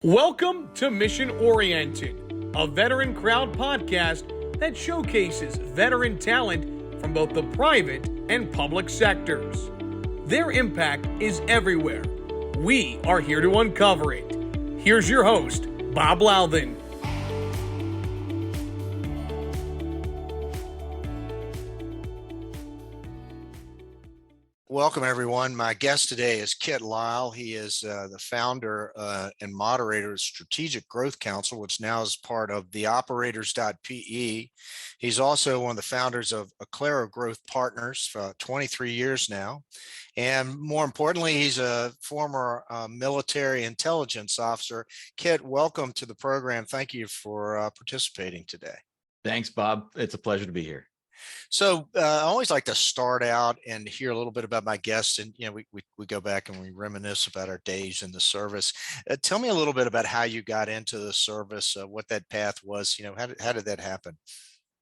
Welcome to Mission Oriented, a VeteranCrowd podcast that showcases veteran talent from both the private and public sectors. Their impact is everywhere. We are here to uncover it. Here's your host, Bob Louthan. Welcome, everyone. My guest today is Lyle. He is the founder and moderator of Strategic Growth Council, which now is part of TheOperators.pe. He's also one of the founders of Acclaro Growth Partners for 23 years now. And more importantly, he's a former military intelligence officer. Kit, welcome to the program. Thank you for participating today. Thanks, Bob. It's a pleasure to be here. So I always like to start out and hear a little bit about my guests, and we go back and we reminisce about our days in the service. Tell me a little bit about how you got into the service, what that path was. How did that happen?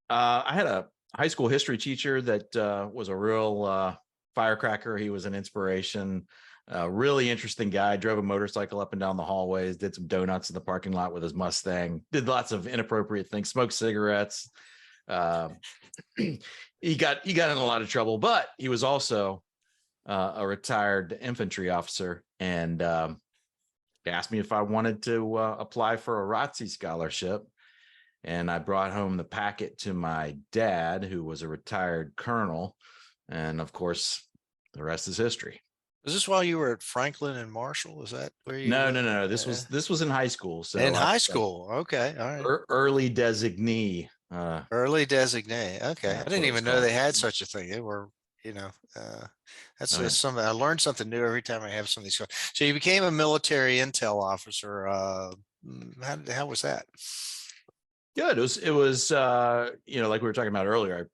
I had a high school history teacher that was a real firecracker. He was an inspiration. Really interesting guy. Drove a motorcycle up and down the hallways. Did some donuts in the parking lot with his Mustang. Did lots of inappropriate things. Smoked cigarettes. He got in a lot of trouble, but he was also a retired infantry officer, and asked me if I wanted to apply for a ROTC scholarship. And I brought home the packet to my dad, who was a retired colonel, and of course, the rest is history. Was this while you were at Franklin and Marshall? Is that where you? No. This was in high school. So in high school, okay, all right. Early designee. Early designee. Okay, I didn't even know they had such a thing. They were, that's something. I learned something new every time I have some of these. So you became a military intel officer. How was that? Good. It was like we were talking about earlier.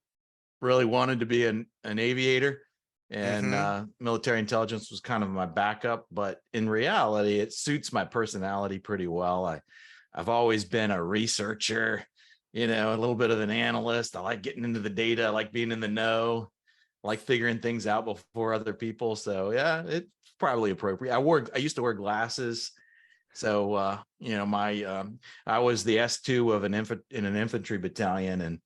I really wanted to be an aviator, and military intelligence was kind of my backup. But in reality, it suits my personality pretty well. I've always been a researcher. A little bit of an analyst. I like getting into the data. I like being in the know. I like figuring things out before other people. So yeah, it's probably appropriate. I used to wear glasses. So, I was the S2 of in an infantry battalion, and,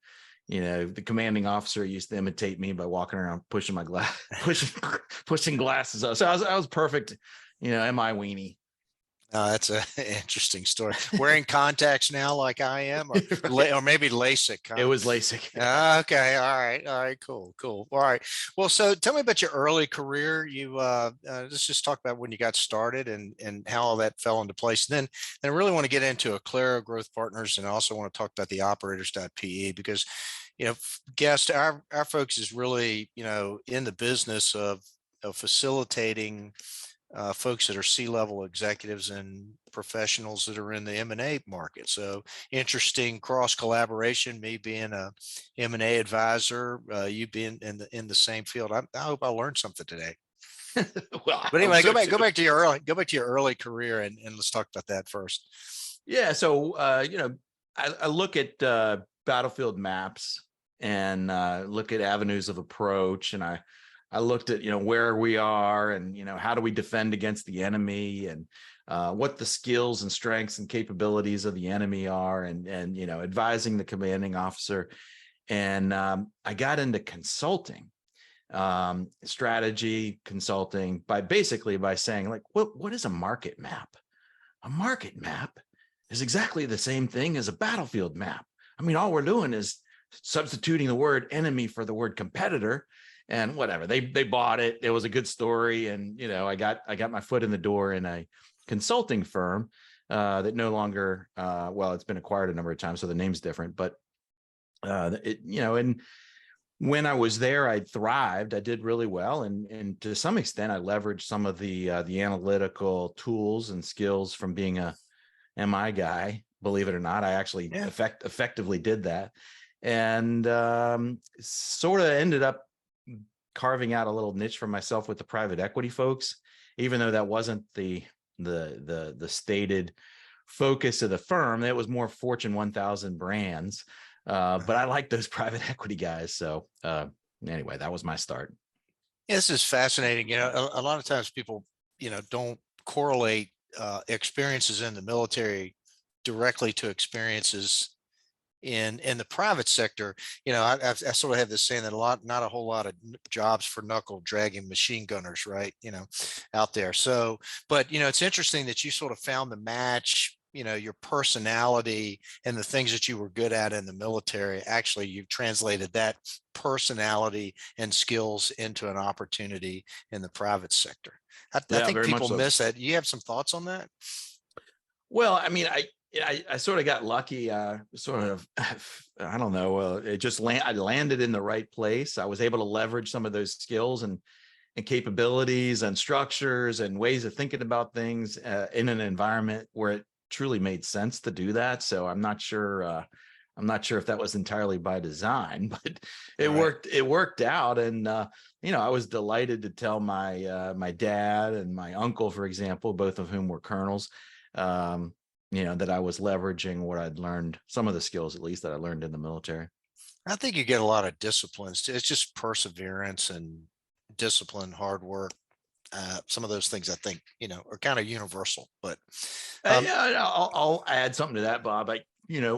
the commanding officer used to imitate me by walking around pushing my pushing glasses up. So I was perfect, MI weenie. That's an interesting story. Wearing contacts now, like I am, or maybe LASIK. It was LASIK. Okay, all right, cool. All right. Well, so tell me about your early career. You let's just talk about when you got started and how all that fell into place. And then I really want to get into Acclaro Growth Partners, and I also want to talk about TheOperators.pe because guest our folks is really in the business of facilitating folks that are C-level executives and professionals that are in the M&A market. So interesting cross collaboration, me being a M&A advisor, you being in the same field. I hope I learned something today. But anyway, go back to your early career and let's talk about that first. Yeah. So, I look at battlefield maps and look at avenues of approach, and I looked at, where we are and, how do we defend against the enemy, and what the skills and strengths and capabilities of the enemy are, and advising the commanding officer. And I got into consulting, strategy consulting by saying, like, what is a market map? A market map is exactly the same thing as a battlefield map. I mean, all we're doing is substituting the word enemy for the word competitor. And whatever, they bought it. It was a good story, and I got my foot in the door in a consulting firm that no longer, it's been acquired a number of times, so the name's different. But and when I was there, I thrived. I did really well, and to some extent, I leveraged some of the analytical tools and skills from being a MI guy. Believe it or not, I actually effectively did that, and sort of ended up carving out a little niche for myself with the private equity folks, even though that wasn't the stated focus of the firm. It was more Fortune 1000 brands, but I like those private equity guys. So anyway, that was my start. Yeah, this is fascinating. A lot of times people don't correlate experiences in the military directly to experiences in the private sector. I sort of have this saying that not a whole lot of jobs for knuckle dragging machine gunners, right? Out there. So, but it's interesting that you sort of found the match, your personality and the things that you were good at in the military. Actually, you've translated that personality and skills into an opportunity in the private sector. I Yeah, think very much people so. miss that. You have some thoughts on that? Well, I mean, I sort of got lucky. Sort of, I don't know. It just I landed in the right place. I was able to leverage some of those skills and capabilities and structures and ways of thinking about things in an environment where it truly made sense to do that. So I'm not sure. I'm not sure if that was entirely by design, but it Right. worked. It worked out, and I was delighted to tell my dad and my uncle, for example, both of whom were colonels. That I was leveraging what I'd learned, some of the skills at least that I learned in the military. I think you get a lot of disciplines. It's just perseverance and discipline, hard work. Some of those things I think, are kind of universal, but Yeah, I'll add something to that, Bob.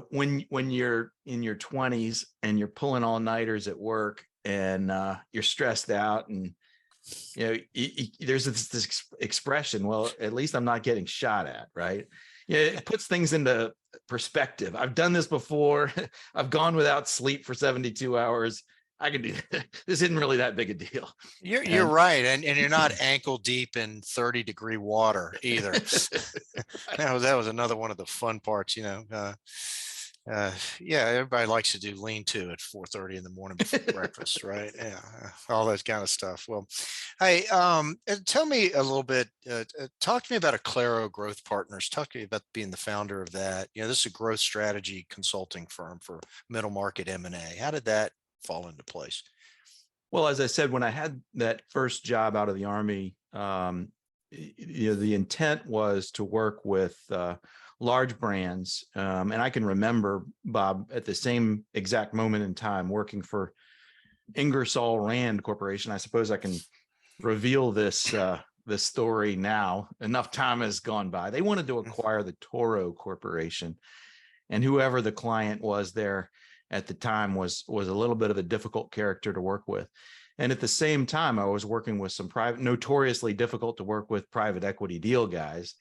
When you're in your 20s and you're pulling all-nighters at work and you're stressed out and there's this expression, well, at least I'm not getting shot at, right? Yeah, it puts things into perspective. I've done this before. I've gone without sleep for 72 hours. I can do that. This isn't really that big a deal. you're right. And you're not ankle deep in 30-degree water either. That was another one of the fun parts, yeah, everybody likes to do lean-to at 4:30 in the morning before breakfast, right? Yeah, all that kind of stuff. Well, hey, tell me a little bit. Talk to me about Acclaro Growth Partners. Talk to me about being the founder of that. This is a growth strategy consulting firm for middle market M&A. How did that fall into place? Well, as I said, when I had that first job out of the Army, the intent was to work with large brands. And I can remember, Bob, at the same exact moment in time, working for Ingersoll Rand Corporation. I suppose I can reveal this story now. Enough time has gone by. They wanted to acquire the Toro Corporation, and whoever the client was there at the time was a little bit of a difficult character to work with. And at the same time, I was working with some notoriously difficult to work with private equity deal guys.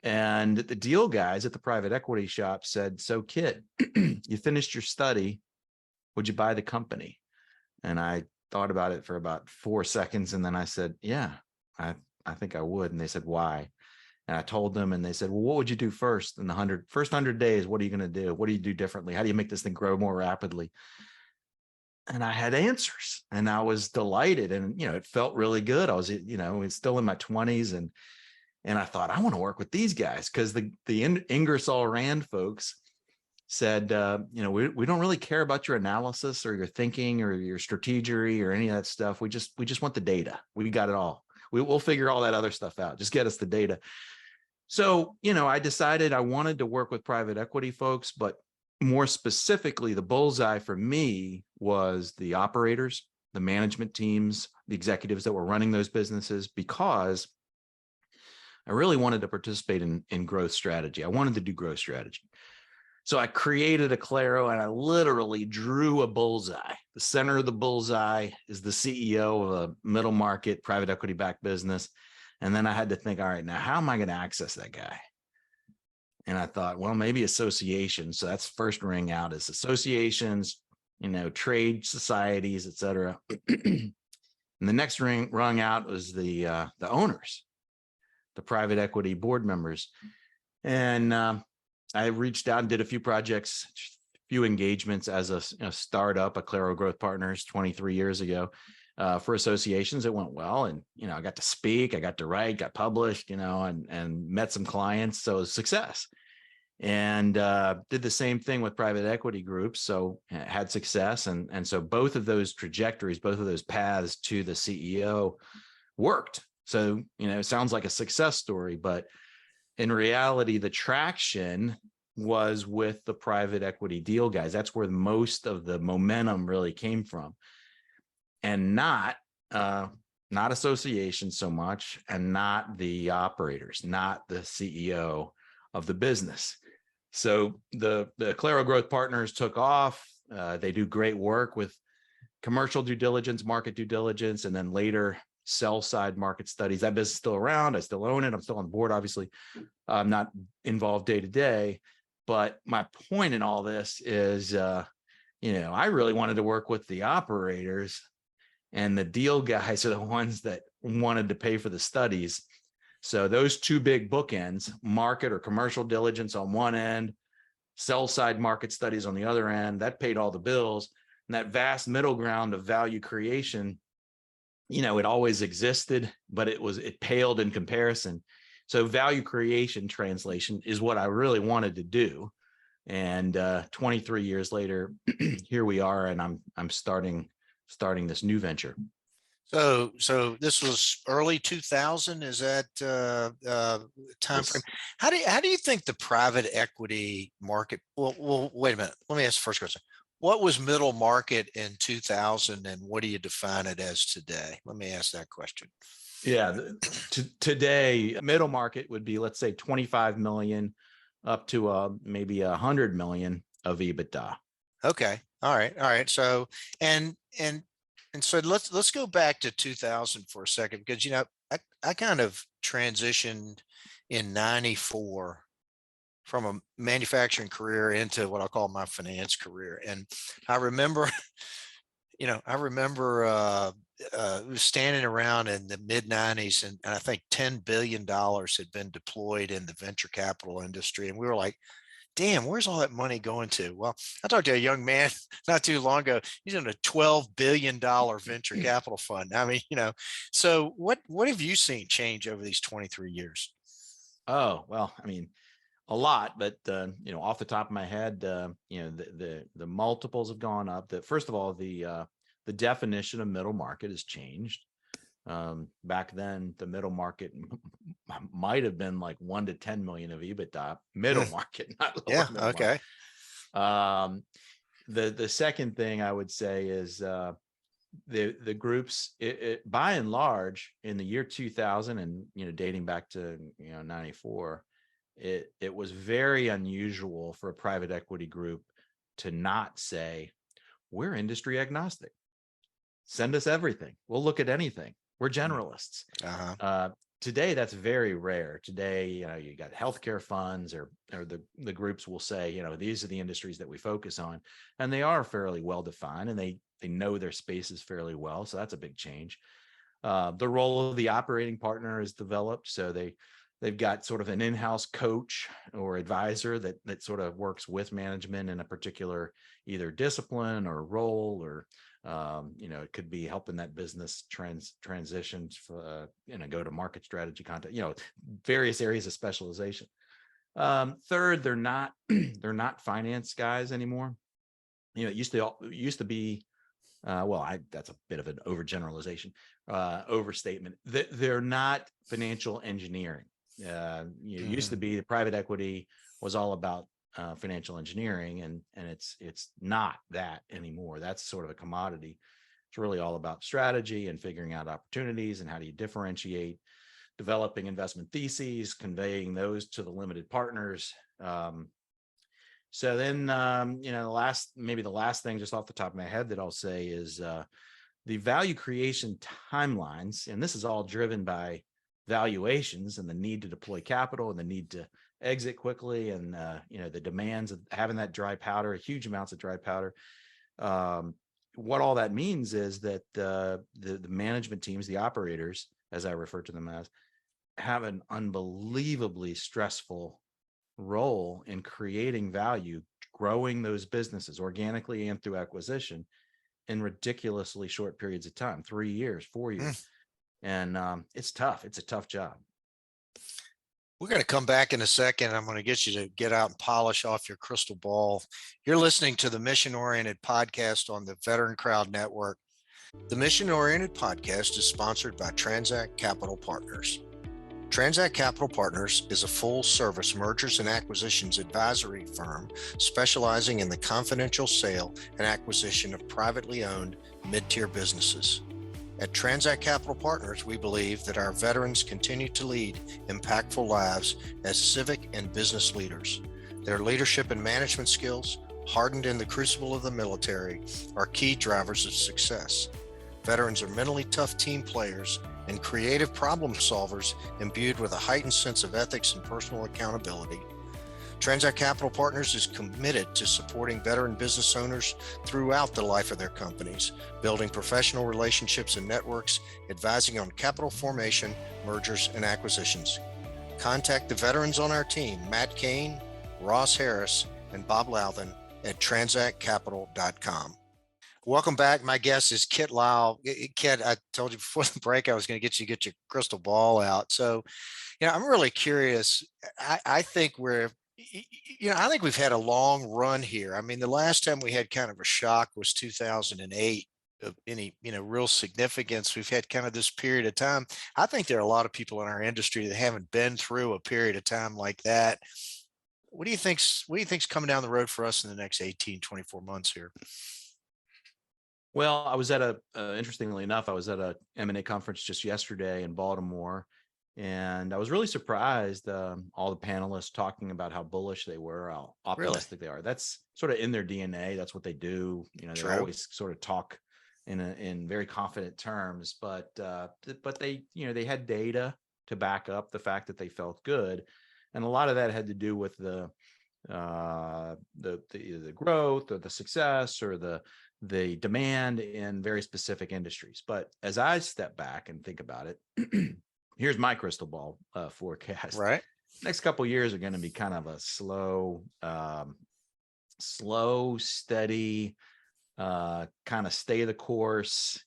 And the deal guys at the private equity shop said, "So kid, you finished your study. Would you buy the company?" And I thought about it for about 4 seconds. And then I said, "Yeah, I think I would." And they said, "Why?" And I told them, and they said, "Well, what would you do first in the first 100 days? What are you going to do? What do you do differently? How do you make this thing grow more rapidly?" And I had answers, and I was delighted. And, it felt really good. I was, still in my 20s, and I thought, I want to work with these guys, because the Ingersoll Rand folks said, we don't really care about your analysis or your thinking or your strategy or any of that stuff. We just want the data. We got it all. We'll figure all that other stuff out. Just get us the data. So, I decided I wanted to work with private equity folks, but more specifically, the bullseye for me was the operators, the management teams, the executives that were running those businesses, because I really wanted to participate in growth strategy. I wanted to do growth strategy. So I created Acclaro, and I literally drew a bullseye. The center of the bullseye is the CEO of a middle market private equity backed business. And then I had to think, all right, now how am I going to access that guy? And I thought, well, maybe associations. So that's first ring out is associations, trade societies, et cetera. And the next rung out was the owners, the private equity board members. And I reached out and did a few projects, few engagements as a startup, Acclaro Growth Partners 23 years ago, for associations. It went well. And, I got to speak, I got to write, got published, and met some clients. So it was a success. And did the same thing with private equity groups. So had success. And so both of those trajectories, both of those paths to the CEO worked. So, it sounds like a success story, but in reality, the traction was with the private equity deal guys. That's where most of the momentum really came from, and not not association so much, and not the operators, not the CEO of the business. So the Acclaro Growth Partners took off. They do great work with commercial due diligence, market due diligence, and then later sell side market studies. That business is still around. I still own it. I'm still on the board, obviously. I'm not involved day to day. But my point in all this is, I really wanted to work with the operators, and the deal guys are the ones that wanted to pay for the studies. So those two big bookends, market or commercial diligence on one end, sell side market studies on the other end, that paid all the bills. And that vast middle ground of value creation, it always existed, but it paled in comparison. So value creation translation is what I really wanted to do. And 23 years later, here we are, and I'm starting this new venture. So this was early 2000. Is that time frame? How do you think the private equity market? Well, wait a minute. Let me ask the first question. What was middle market in 2000, and what do you define it as today? Let me ask that question. Yeah, today middle market would be, let's say, 25 million up to maybe 100 million of EBITDA. Okay. All right. So and so let's go back to 2000 for a second, because I kind of transitioned in 94 from a manufacturing career into what I call my finance career. And I remember standing around in the mid 90s, and I think $10 billion had been deployed in the venture capital industry. And we were like, damn, where's all that money going to? Well, I talked to a young man not too long ago. He's in a $12 billion venture capital fund. I mean, so what have you seen change over these 23 years? Oh, well, I mean, a lot, but off the top of my head, the multiples have gone up. First of all, the definition of middle market has changed. Back then, the middle market might have been like 1 to 10 million of EBITDA. Middle market, not lower. Yeah. Okay. Market. The second thing I would say is the groups, by and large, in the year 2000, and dating back to 94. It was very unusual for a private equity group to not say, we're industry agnostic. Send us everything. We'll look at anything. We're generalists. Today, that's very rare. Today, you got healthcare funds or the groups will say, these are the industries that we focus on. And they are fairly well defined, and they know their spaces fairly well. So that's a big change. The role of the operating partner is developed. So they've got sort of an in-house coach or advisor that sort of works with management in a particular either discipline or role, or it could be helping that business transitions for go to market strategy, content, various areas of specialization. Third, they're not finance guys anymore. It used to be. That's a bit of an overgeneralization, overstatement. They're not financial engineering. Used to be the private equity was all about financial engineering, and it's not that anymore. That's sort of a commodity. It's really all about strategy and figuring out opportunities and how do you differentiate, developing investment theses, conveying those to the limited partners. So then, the last thing just off the top of my head that I'll say is the value creation timelines, and this is all driven by valuations and the need to deploy capital and the need to exit quickly, and the demands of having that dry powder, huge amounts of dry powder. What all that means is that the management teams, the operators, as I refer to them as, have an unbelievably stressful role in creating value, growing those businesses organically and through acquisition in ridiculously short periods of time, 3 years, 4 years. And it's tough. It's a tough job. We're going to come back in a second. I'm going to get you to get out and polish off your crystal ball. You're listening to the Mission Oriented Podcast on the VeteranCrowd Network. The Mission Oriented Podcast is sponsored by Transact Capital Partners. Transact Capital Partners is a full-service mergers and acquisitions advisory firm specializing in the confidential sale and acquisition of privately owned mid-tier businesses. At Transact Capital Partners, we believe that our veterans continue to lead impactful lives as civic and business leaders. Their leadership and management skills, hardened in the crucible of the military, are key drivers of success. Veterans are mentally tough team players and creative problem solvers imbued with a heightened sense of ethics and personal accountability. Transact Capital Partners is committed to supporting veteran business owners throughout the life of their companies, building professional relationships and networks, advising on capital formation, mergers, and acquisitions. Contact the veterans on our team, Matt Kane, Ross Harris, and Bob Louthen at transactcapital.com. Welcome back. My guest is Kit Lyle. Kit, I told you before the break I was going to get your crystal ball out. So, I'm really curious. I think I think we've had a long run here. I mean, the last time we had kind of a shock was 2008 of any, real significance. We've had kind of this period of time. I think there are a lot of people in our industry that haven't been through a period of time like that. What do you think's coming down the road for us in the next 18, 24 months here? Well, I was at interestingly enough, I was at a M&A conference just yesterday in Baltimore, and I was really surprised, all the panelists talking about how bullish they were, how optimistic they are. That's sort of in their DNA. That's what they do. They always sort of talk in very confident terms, but they, they had data to back up the fact that they felt good. And a lot of that had to do with the growth or the success or the demand in very specific industries. But as I step back and think about it, here's my crystal ball forecast. Right. Next couple of years are going to be kind of a slow, steady, kind of stay the course,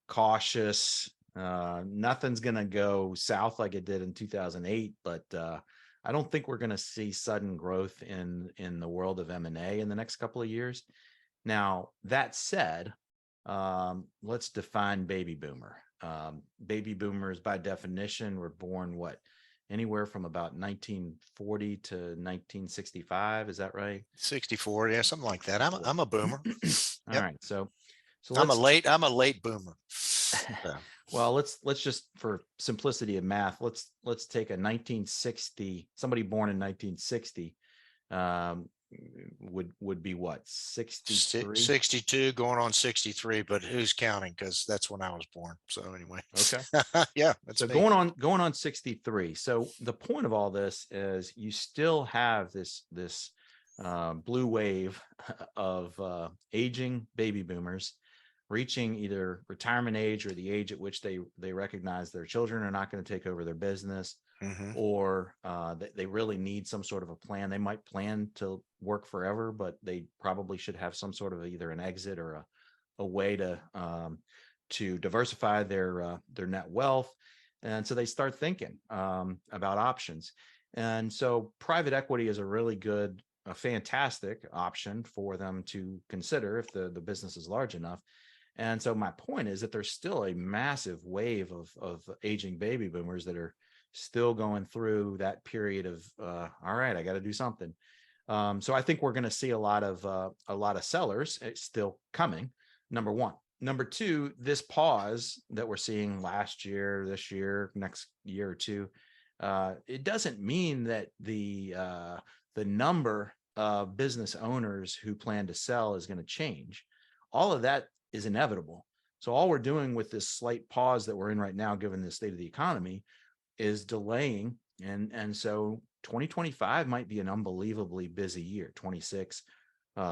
cautious. Nothing's going to go south like it did in 2008, but I don't think we're going to see sudden growth in the world of M&A in the next couple of years. Now, that said, let's define baby boomer. Baby boomers, by definition, were born anywhere from about 1940 to 1965. Is that right? 64, yeah, something like that. I'm a boomer. All right, so I'm a late boomer. Yeah. Well, let's just, for simplicity of math, let's take a 1960, somebody born in 1960 would be what, 63? 62 going on 63, but who's counting? Because that's when I was born. So anyway. Okay. Yeah. That's so me. going on 63. So the point of all this is you still have this blue wave of aging baby boomers reaching either retirement age or the age at which they recognize their children are not going to take over their business, or they really need some sort of a plan. They might plan to work forever, but they probably should have some sort of either an exit or a way to diversify their net wealth. And so they start thinking about options. And so private equity is a fantastic option for them to consider if the business is large enough. And so my point is that there's still a massive wave of aging baby boomers that are still going through that period of, all right, I got to do something. So I think we're going to see a lot of sellers. It's still coming. Number one. Number two, this pause that we're seeing last year, this year, next year or two, it doesn't mean that the number of business owners who plan to sell is going to change. All of that is inevitable. So all we're doing with this slight pause that we're in right now, given the state of the economy, is delaying. And so 2025 might be an unbelievably busy year. 26,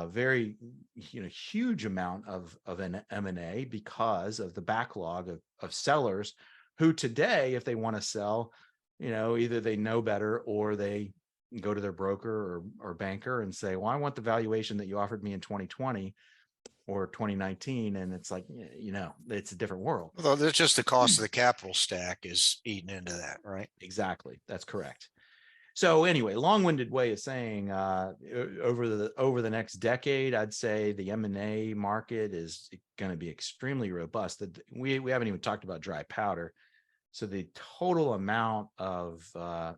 very, huge amount of an M&A because of the backlog of sellers who today, if they want to sell, either they know better or they go to their broker or banker and say, well, I want the valuation that you offered me in 2020 or 2019. And it's like, it's a different world. Well, that's just the cost of the capital stack is eating into that, right? Exactly. That's correct. So anyway, long-winded way of saying over the next decade, I'd say the M&A market is going to be extremely robust. We haven't even talked about dry powder. So the total amount of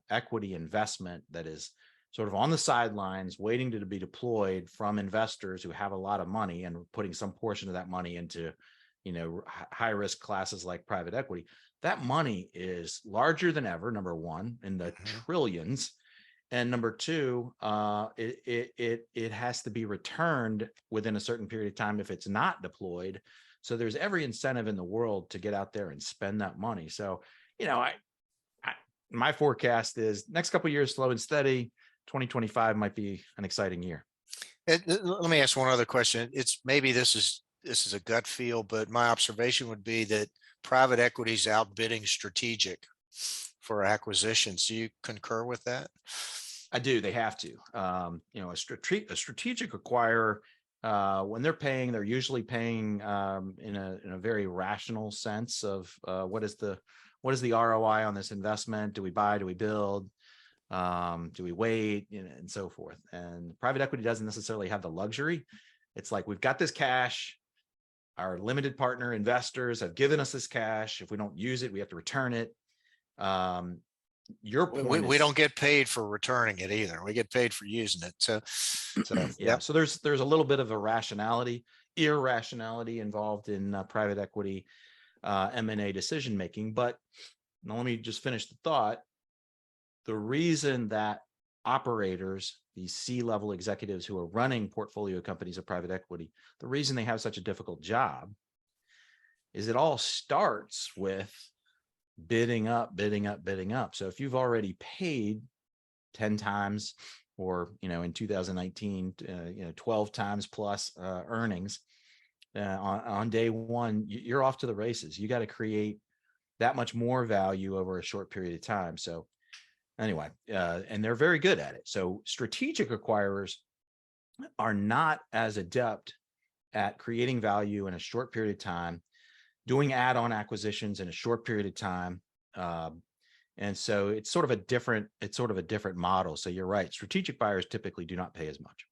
equity investment that is sort of on the sidelines waiting to be deployed from investors who have a lot of money and putting some portion of that money into high risk classes like private equity, that money is larger than ever, number one, in the trillions. And number two, it has to be returned within a certain period of time if it's not deployed. So there's every incentive in the world to get out there and spend that money. So, my forecast is next couple of years, slow and steady. 2025 might be an exciting year. Let me ask one other question. It's maybe this is a gut feel, but my observation would be that private equity is outbidding strategic for acquisitions. Do you concur with that? I do. They have to. A strategic acquirer, when they're paying, they're usually paying in a very rational sense of what is the ROI on this investment? Do we buy? Do we build? Do we wait? And so forth. And private equity doesn't necessarily have the luxury. It's like, we've got this cash. Our limited partner investors have given us this cash. If we don't use it, we have to return it. Your point we don't get paid for returning it either. We get paid for using it. So yeah. Yep. So there's a little bit of irrationality involved in private equity M&A decision making. But now let me just finish the thought. The reason that operators, these C-level executives who are running portfolio companies of private equity, the reason they have such a difficult job is it all starts with bidding up. So if you've already paid 10 times or, in 2019, 12 times plus earnings on day one, you're off to the races. You got to create that much more value over a short period of time. So anyway, and they're very good at it. So strategic acquirers are not as adept at creating value in a short period of time, doing add-on acquisitions in a short period of time. And so it's sort of a different model. So you're right. Strategic buyers typically do not pay as much.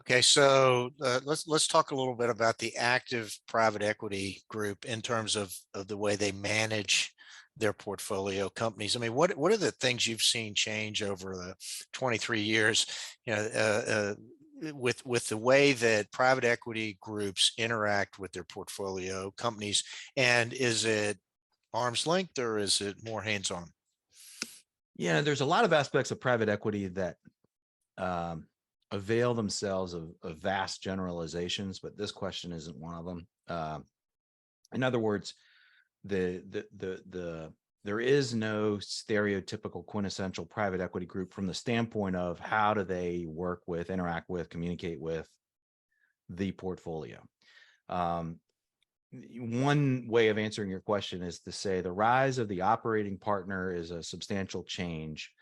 Okay, so let's talk a little bit about the active private equity group in terms of the way they manage their portfolio companies. I mean, what are the things you've seen change over the 23 years? With the way that private equity groups interact with their portfolio companies, and is it arm's length or is it more hands-on? Yeah, there's a lot of aspects of private equity that avail themselves of vast generalizations, but this question isn't one of them. In other words, there is no stereotypical quintessential private equity group from the standpoint of how do they work with, interact with, communicate with the portfolio. One way of answering your question is to say the rise of the operating partner is a substantial change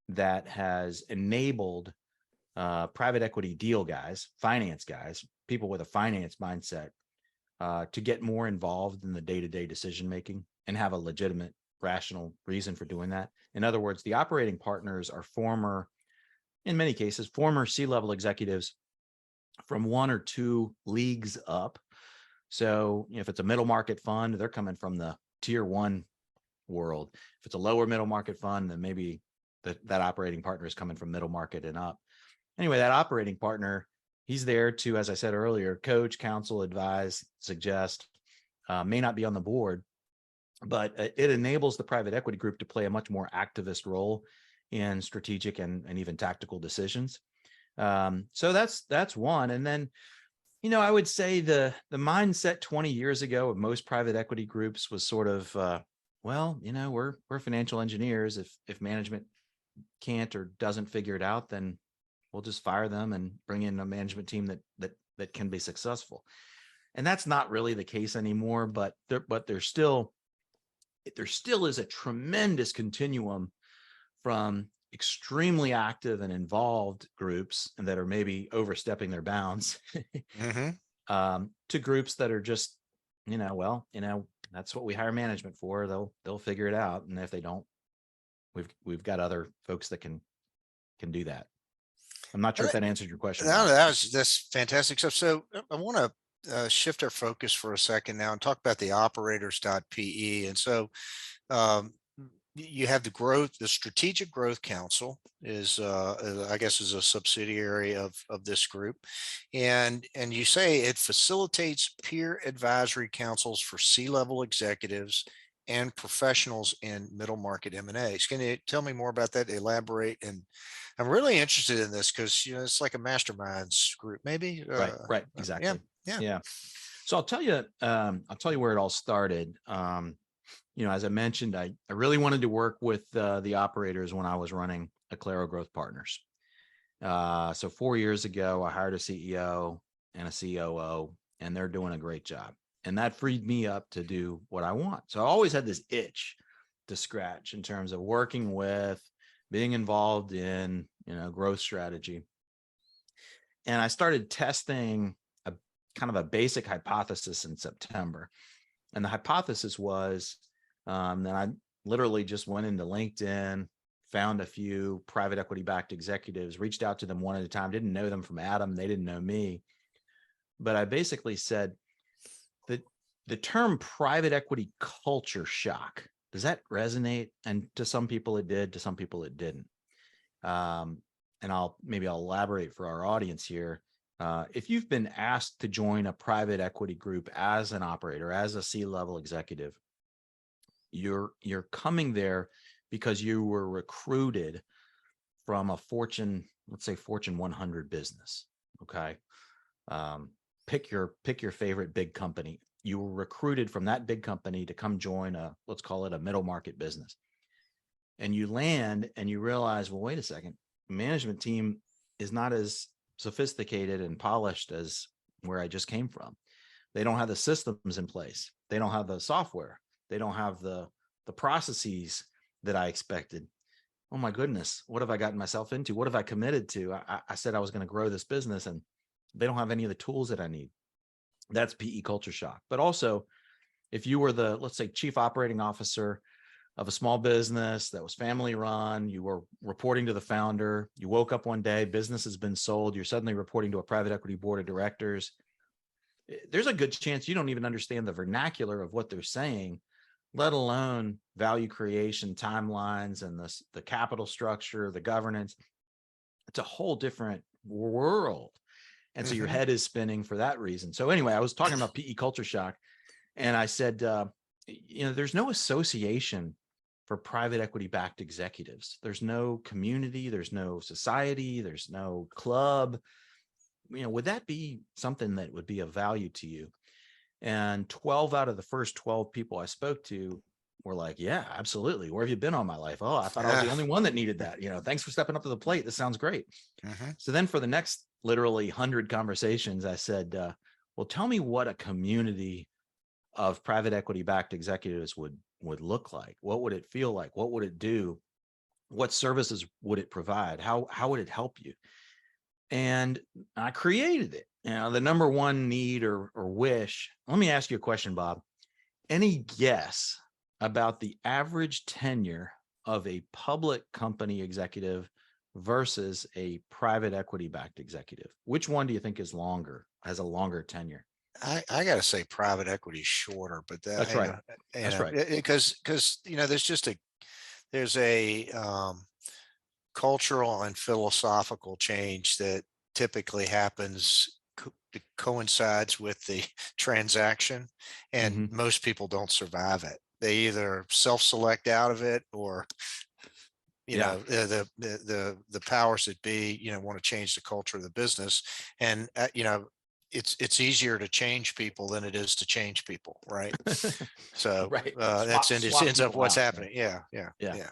that has enabled private equity deal guys, finance guys, people with a finance mindset to get more involved in the day-to-day decision-making and have a legitimate, rational reason for doing that. In other words, the operating partners are in many cases, former C-level executives from one or two leagues up. So if it's a middle market fund, they're coming from the tier one world. If it's a lower middle market fund, then maybe that operating partner is coming from middle market and up. Anyway, that operating partner, he's there to, as I said earlier, coach, counsel, advise, suggest, may not be on the board, but it enables the private equity group to play a much more activist role in strategic and even tactical decisions. So that's one. And then, I would say the mindset 20 years ago of most private equity groups was sort of, we're financial engineers. If management can't or doesn't figure it out, then we'll just fire them and bring in a management team that can be successful. And that's not really the case anymore, but there still is a tremendous continuum from extremely active and involved groups and that are maybe overstepping their bounds to groups that are just, that's what we hire management for. They'll figure it out. And if they don't, we've got other folks that can do that. I'm not sure if that answered your question. No, that's fantastic stuff. So I want to shift our focus for a second now and talk about the Operators.pe. And so, you have the Strategic Growth Council is, I guess, is a subsidiary of this group, and you say it facilitates peer advisory councils for C-level executives and professionals in middle market M&As. Can you tell me more about that? Elaborate. And I'm really interested in this because it's like a masterminds group, maybe. Right, Yeah, exactly. yeah. Yeah. So I'll tell you where it all started. As I mentioned, I really wanted to work with the operators when I was running Acclaro Growth Partners. So 4 years ago, I hired a CEO and a COO, and they're doing a great job. And that freed me up to do what I want. So I always had this itch to scratch in terms of working with, being involved in, growth strategy. And I started testing a kind of a basic hypothesis in September. And the hypothesis was that I literally just went into LinkedIn, found a few private equity backed executives, reached out to them one at a time, didn't know them from Adam. They didn't know me. But I basically said that the term private equity culture shock, does that resonate? And to some people it did, to some people it didn't. And I'll elaborate for our audience here. If you've been asked to join a private equity group as an operator, as a C-level executive, you're coming there because you were recruited from a Fortune 100 business. Okay. Pick your favorite big company. You were recruited from that big company to come join let's call it a middle market business. And you land and you realize, well, wait a second, management team is not as sophisticated and polished as where I just came from. They don't have the systems in place. They don't have the software. They don't have the processes that I expected. Oh my goodness, what have I gotten myself into? What have I committed to? I said I was going to grow this business and they don't have any of the tools that I need. That's PE culture shock. But also, if you were the, let's say, chief operating officer of a small business that was family run, you were reporting to the founder, you woke up one day, business has been sold, you're suddenly reporting to a private equity board of directors. There's a good chance you don't even understand the vernacular of what they're saying, let alone value creation, timelines, and the capital structure, the governance. It's a whole different world. And so your head is spinning for that reason. So anyway, I was talking about PE culture shock, and I said, there's no association for private equity backed executives. There's no community, there's no society, there's no club. Would that be something that would be of value to you? And 12 out of the first 12 people I spoke to were like, yeah, absolutely. Where have you been all my life? Oh, I thought I was the only one that needed that. Thanks for stepping up to the plate. This sounds great. So then for the next literally 100 conversations, I said, well, tell me what a community of private equity backed executives would look like. What would it feel like? What would it do? What services would it provide? How would it help you? And I created it. The number one need or wish. Let me ask you a question, Bob. Any guess about the average tenure of a public company executive versus a private equity backed executive? Which one do you think is longer, has a longer tenure? I got to say private equity is shorter, but That's right. That's right. Because there's a cultural and philosophical change that typically happens, coincides with the transaction, and most people don't survive it. They either self-select out of it, or the powers that be want to change the culture of the business. And it's easier to change people than it is to change people, right? So right. That's ends up what's happening. Right? Yeah.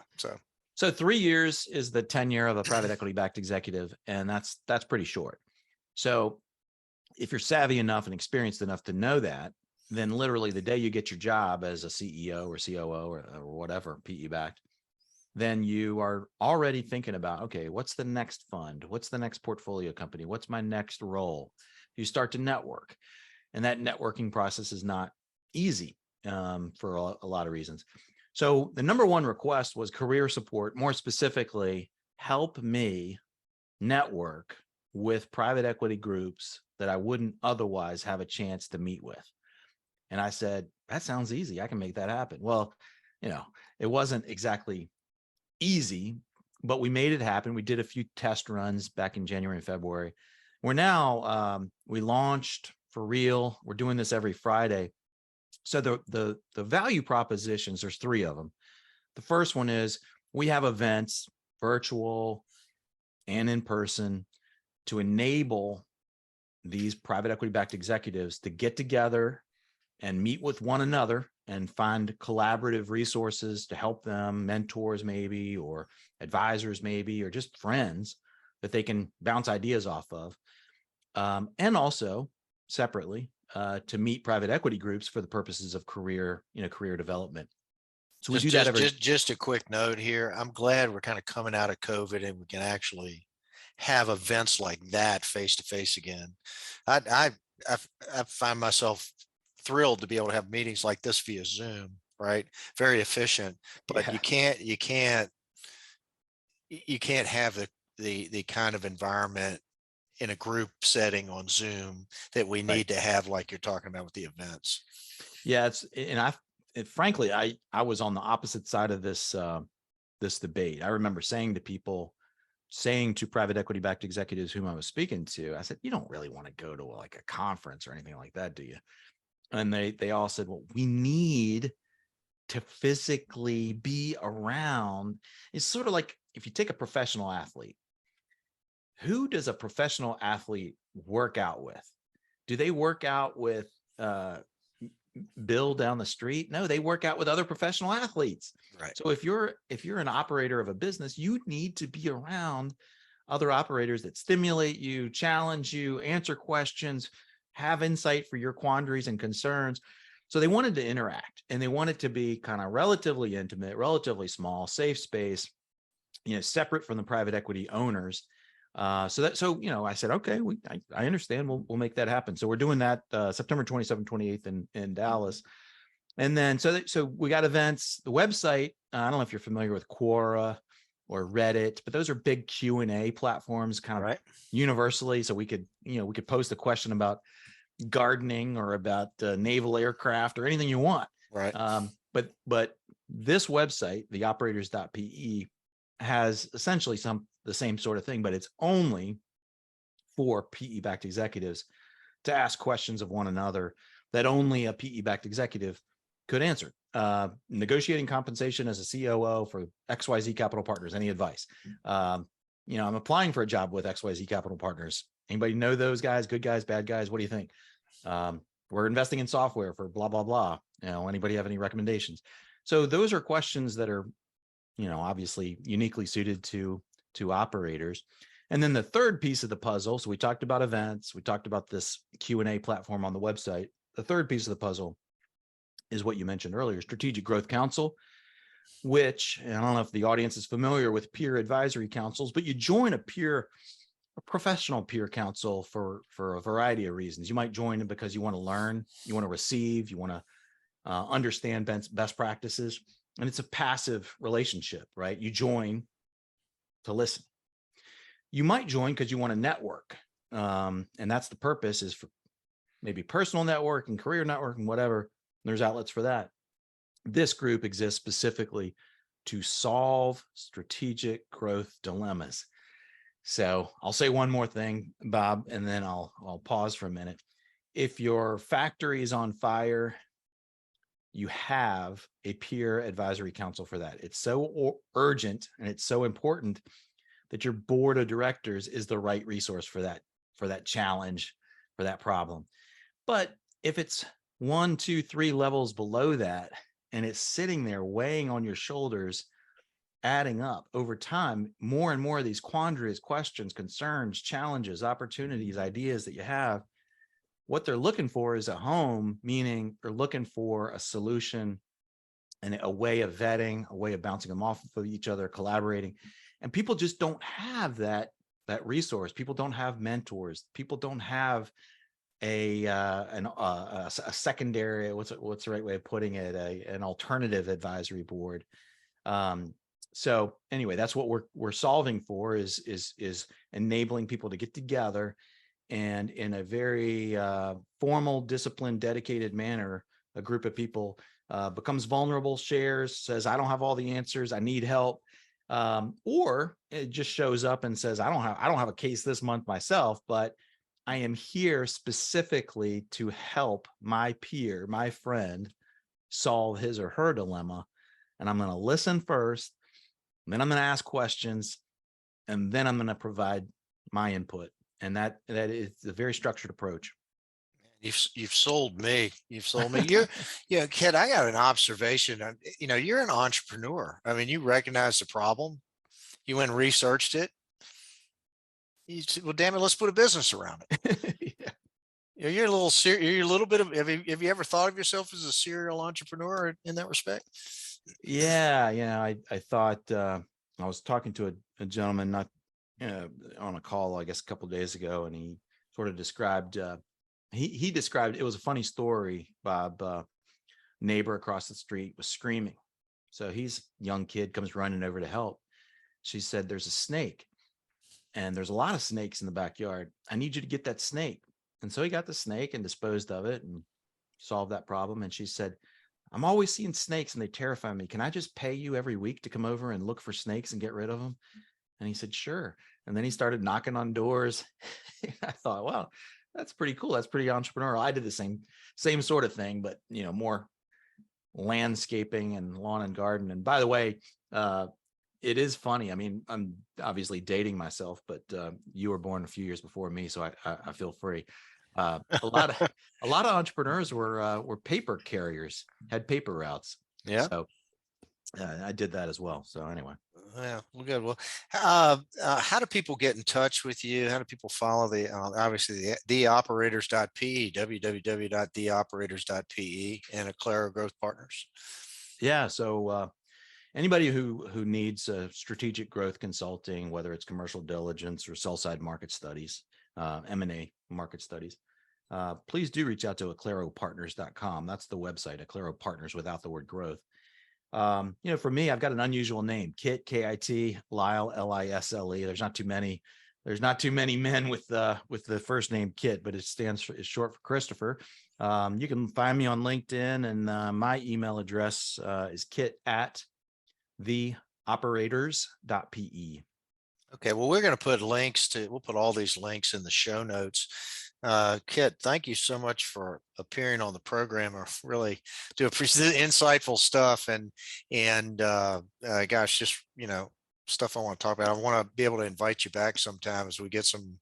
So 3 years is the tenure of a private equity backed executive, and that's pretty short. So if you're savvy enough and experienced enough to know that, then literally the day you get your job as a CEO or COO or whatever, PE backed, then you are already thinking about, okay, what's the next fund? What's the next portfolio company? What's my next role? You start to network, and that networking process is not easy for a lot of reasons. So the number one request was career support, more specifically, help me network with private equity groups that I wouldn't otherwise have a chance to meet with. And I said, that sounds easy. I can make that happen. Well, it wasn't exactly easy, but we made it happen. We did a few test runs back in January and February. We're now, we launched for real. We're doing this every Friday. So the value propositions, there's 3 of them. The first one is we have events, virtual and in person, to enable these private equity backed executives to get together and meet with one another and find collaborative resources to help them, mentors maybe, or advisors maybe, or just friends that they can bounce ideas off of. And also separately to meet private equity groups for the purposes of career development. So we do that every. Just a quick note here. I'm glad we're kind of coming out of COVID and we can actually have events like that face to face again. I find myself thrilled to be able to have meetings like this via Zoom, right? Very efficient, but Yeah. you can't have the kind of environment in a group setting on Zoom that we need to have, like you're talking about with the events. Yeah, frankly, I was on the opposite side of this debate. I remember saying to private equity backed executives whom I was speaking to, I said, you don't really want to go to like a conference or anything like that, do you? And they all said, well, we need to physically be around. It's sort of like if you take a professional athlete, who does a professional athlete work out with? Do they work out with Bill down the street? No, they work out with other professional athletes. Right. So if you're an operator of a business, you need to be around other operators that stimulate you, challenge you, answer questions, have insight for your quandaries and concerns. So they wanted to interact, and they wanted to be kind of relatively intimate, relatively small, safe space, separate from the private equity owners. I said, okay, I understand. We'll make that happen. So we're doing that September 27th, 28th in Dallas. And then, so we got events, the website. I don't know if you're familiar with Quora or Reddit, but those are big Q&A platforms kind of universally. So we could post a question about gardening or about naval aircraft or anything you want. Right. But this website, TheOperators.pe, has essentially the same sort of thing, but it's only for PE-backed executives to ask questions of one another that only a PE-backed executive could answer. Negotiating compensation as a COO for XYZ Capital Partners. Any advice? I'm applying for a job with XYZ Capital Partners. Anybody know those guys? Good guys, bad guys? What do you think? We're investing in software for blah, blah, blah. Anybody have any recommendations? So those are questions that are, obviously uniquely suited to operators. And then the third piece of the puzzle, so we talked about events, we talked about this Q&A platform on the website. The third piece of the puzzle is what you mentioned earlier, Strategic Growth Council, which, and I don't know if the audience is familiar with peer advisory councils, but you join a professional peer council for a variety of reasons. You might join it because you want to learn, you want to receive, you want to understand best practices. And it's a passive relationship, right? You join to listen. You might join because you want to network. And that's the purpose, is for maybe personal networking, career networking, whatever. There's outlets for that. This group exists specifically to solve strategic growth dilemmas. So I'll say one more thing, Bob, and then I'll pause for a minute. If your factory is on fire, you have a peer advisory council for that. It's so urgent and it's so important that your board of directors is the right resource for that challenge, for that problem. But if it's 1, 2, 3 levels below that, and it's sitting there weighing on your shoulders, adding up over time, more and more of these quandaries, questions, concerns, challenges, opportunities, ideas that you have, what they're looking for is a home, meaning they're looking for a solution and a way of vetting, a way of bouncing them off of each other, collaborating. And people just don't have that resource. People don't have mentors. People don't have a secondary, what's the right way of putting it, an alternative advisory board. So anyway, that's what we're solving for, is enabling people to get together and in a very formal, disciplined, dedicated manner, a group of people becomes vulnerable, shares, says, I don't have all the answers, I need help. Or it just shows up and says, I don't have a case this month myself, but I am here specifically to help my peer, my friend, solve his or her dilemma. And I'm going to listen first, then I'm going to ask questions, and then I'm going to provide my input. And that is a very structured approach. You've sold me. You've sold me. Kid, I got an observation. You're an entrepreneur. I mean, you recognize the problem. You went and researched it. You said, well, damn it, let's put a business around it. Yeah. You're a little bit of, have you ever thought of yourself as a serial entrepreneur in that respect? Yeah. I thought, I was talking to a gentleman, not on a call, I guess a couple of days ago, and he sort of described, he described, it was a funny story. Bob, neighbor across the street was screaming. So he's a young kid, comes running over to help. She said, there's a snake and there's a lot of snakes in the backyard. I need you to get that snake. And so he got the snake and disposed of it and solved that problem. And she said, I'm always seeing snakes and they terrify me. Can I just pay you every week to come over and look for snakes and get rid of them? And he said, sure. And then he started knocking on doors. I thought, well, that's pretty cool. That's pretty entrepreneurial. I did the same sort of thing, but more landscaping and lawn and garden. And by the way, it is funny. I mean, I'm obviously dating myself, but you were born a few years before me, so I feel free. A lot of entrepreneurs were paper carriers, had paper routes. Yeah. So I did that as well. So anyway. Yeah, well, good. Well, how do people get in touch with you? How do people follow obviously the TheOperators.pe, www.TheOperators.pe, and Acclaro Growth Partners? Yeah. So anybody who needs strategic growth consulting, whether it's commercial diligence or sell-side market studies, M&A market studies, please do reach out to AcclaroPartners.com. That's the website, Acclaro Partners without the word growth. For me, I've got an unusual name, Kit, K-I-T, Lyle, L-I-S-L-E. There's not too many men with the first name Kit, but it's short for Christopher. You can find me on LinkedIn, and my email address is kit@TheOperators.pe. Okay, well, we're going to we'll put all these links in the show notes. Kit, thank you so much for appearing on the program. I really do appreciate the insightful stuff and gosh, just, stuff I want to talk about. I want to be able to invite you back sometime as we get some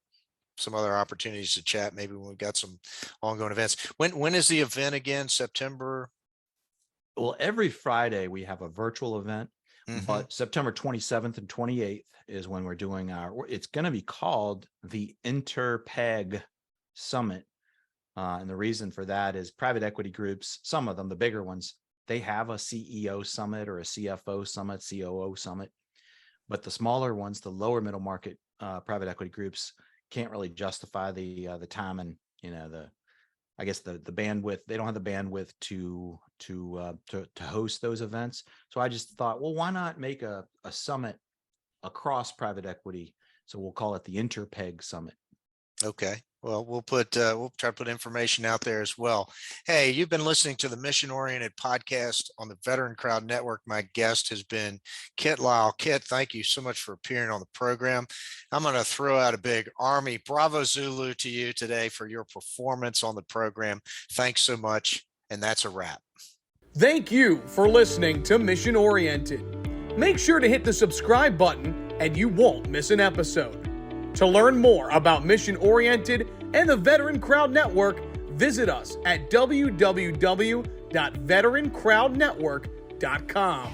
other opportunities to chat, maybe when we've got some ongoing events. When is the event again? September? Well, every Friday we have a virtual event, but September 27th and 28th is when we're doing it's going to be called the Interpeg Summit. And the reason for that is private equity groups, some of them, the bigger ones, they have a CEO summit or a CFO summit, COO summit. But the smaller ones, the lower middle market private equity groups, can't really justify the time and the bandwidth. They don't have the bandwidth to host those events. So I just thought, well, why not make a summit across private equity? So we'll call it the Interpeg Summit. Okay. Well, we'll try to put information out there as well. Hey, you've been listening to the Mission Oriented podcast on the VeteranCrowd Network. My guest has been Kit Lyle. Kit, thank you so much for appearing on the program. I'm going to throw out a big Army Bravo Zulu to you today for your performance on the program. Thanks so much. And that's a wrap. Thank you for listening to Mission Oriented. Make sure to hit the subscribe button and you won't miss an episode. To learn more about Mission Oriented and the VeteranCrowd Network, visit us at www.VeteranCrowdNetwork.com.